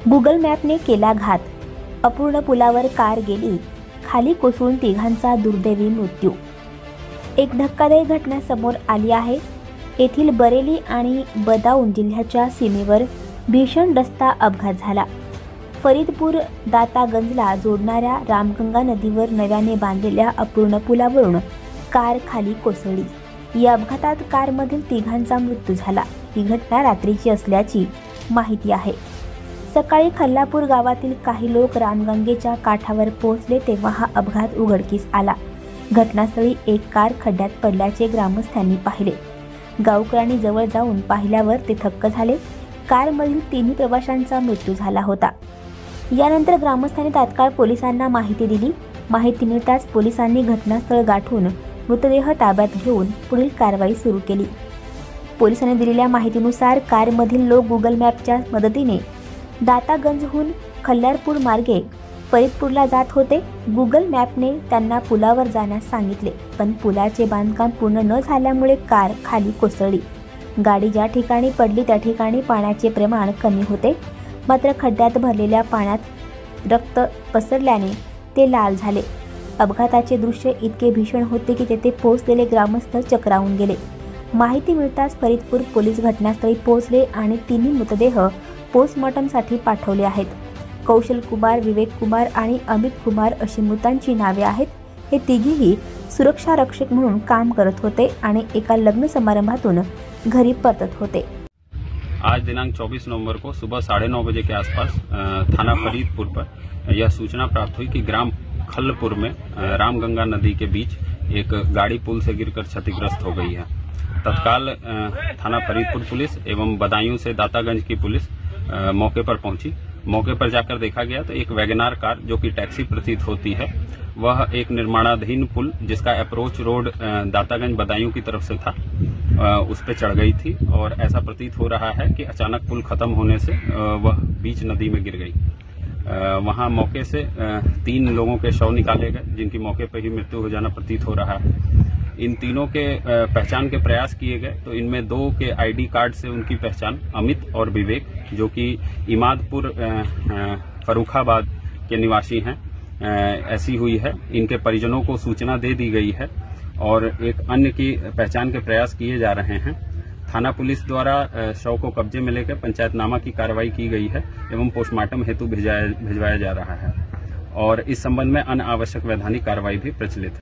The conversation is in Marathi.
गुगल मॅपने केला घात, अपूर्ण पुलावर कार गेली, खाली कोसळून तिघांचा दुर्दैवी मृत्यू। एक धक्कादायक घटना समोर आली आहे। येथील बरेली आणि बदाऊन जिल्ह्याच्या सीमेवर भीषण रस्ता अपघात झाला। फरीदपूर दातागंजला जोडणाऱ्या रामगंगा नदीवर नव्याने बांधलेल्या अपूर्ण पुलावरून कार खाली कोसळली। या अपघातात कारमधील तिघांचा मृत्यू झाला। ही घटना रात्रीची असल्याची माहिती आहे। सकाळी खल्लापूर गावातील काही लोक रामगंगेच्या काठावर पोहोचले तेव्हा हा अपघात उघडकीस आला। घटनास्थळी एक कार खड्ड्यात पडल्याचे ग्रामस्थांनी पाहिले। गावकऱ्यांनी जवळ जाऊन पाहिल्यावर ते थक्क झाले। कारमधील तिन्ही प्रवाशांचा मृत्यू झाला होता। यानंतर ग्रामस्थांनी तात्काळ पोलिसांना माहिती दिली। माहिती मिळताच पोलिसांनी घटनास्थळ गाठून मृतदेह ताब्यात घेऊन पुढील कारवाई सुरू केली। पोलिसांनी दिलेल्या माहितीनुसार कारमधील लोक गुगल मॅपच्या मदतीने दातागंजहून खल्लारपूर मार्गे फरीदपूरला जात होते। गुगल मॅपने त्यांना पुलावर जाण्यास सांगितले, पण पुलाचे बांधकाम पूर्ण न झाल्यामुळे कार खाली कोसळली। गाडी ज्या ठिकाणी पडली त्या ठिकाणी पाण्याचे प्रमाण कमी होते, मात्र खड्ड्यात भरलेल्या पाण्यात रक्त पसरल्याने ते लाल झाले। अपघाताचे दृश्य इतके भीषण होते की तेथे पोहोचलेले ग्रामस्थ चक्रावून गेले। माहिती मिळताच फरीदपूर पोलीस घटनास्थळी पोहोचले आणि तिन्ही मृतदेह पोस्टमॉर्टमसाठी पाठवले आहेत। कौशल कुमार, विवेक कुमार आणि अमित कुमार अशी मृतांची नावे आहेत। हे तिघेही सुरक्षा रक्षक म्हणून काम करत होते आणि एका लग्न समारंभातून घरी परतत होते। आज दिनांक 24 नवंबर को सुबह 9:30 बजे के आसपास थाना फरीदपुर पर यह सूचना प्राप्त हुई कि ग्राम खल्लपुर में रामगंगा नदी के बीच एक गाड़ी पुल से गिरकर क्षतिग्रस्त हो गई है। तत्काल थाना फरीदपुर पुलिस एवं बदायूं से दातागंज की पुलिस मौके पर पहुंची। मौके पर जाकर देखा गया तो एक वैगनार कार जो कि टैक्सी प्रतीत होती है, वह एक निर्माणाधीन पुल जिसका अप्रोच रोड दातागंज बदायूं की तरफ से था, उस पर चढ़ गई थी और ऐसा प्रतीत हो रहा है कि अचानक पुल खत्म होने से वह बीच नदी में गिर गई। वहां मौके से 3 लोगों के शव निकाले गए, जिनकी मौके पर ही मृत्यु हो जाना प्रतीत हो रहा है। इन तीनों के पहचान के प्रयास किए गए तो इनमें 2 के आईडी कार्ड से उनकी पहचान अमित और विवेक, जो कि इमादपुर फर्रुखाबाद के निवासी हैं, ऐसी हुई है। इनके परिजनों को सूचना दे दी गई है और एक अन्य की पहचान के प्रयास किए जा रहे हैं। थाना पुलिस द्वारा शव को कब्जे में लेकर पंचायतनामा की कार्रवाई की गई है एवं पोस्टमार्टम हेतु भिजवाया जा रहा है और इस संबंध में अनावश्यक वैधानिक कार्रवाई भी प्रचलित है।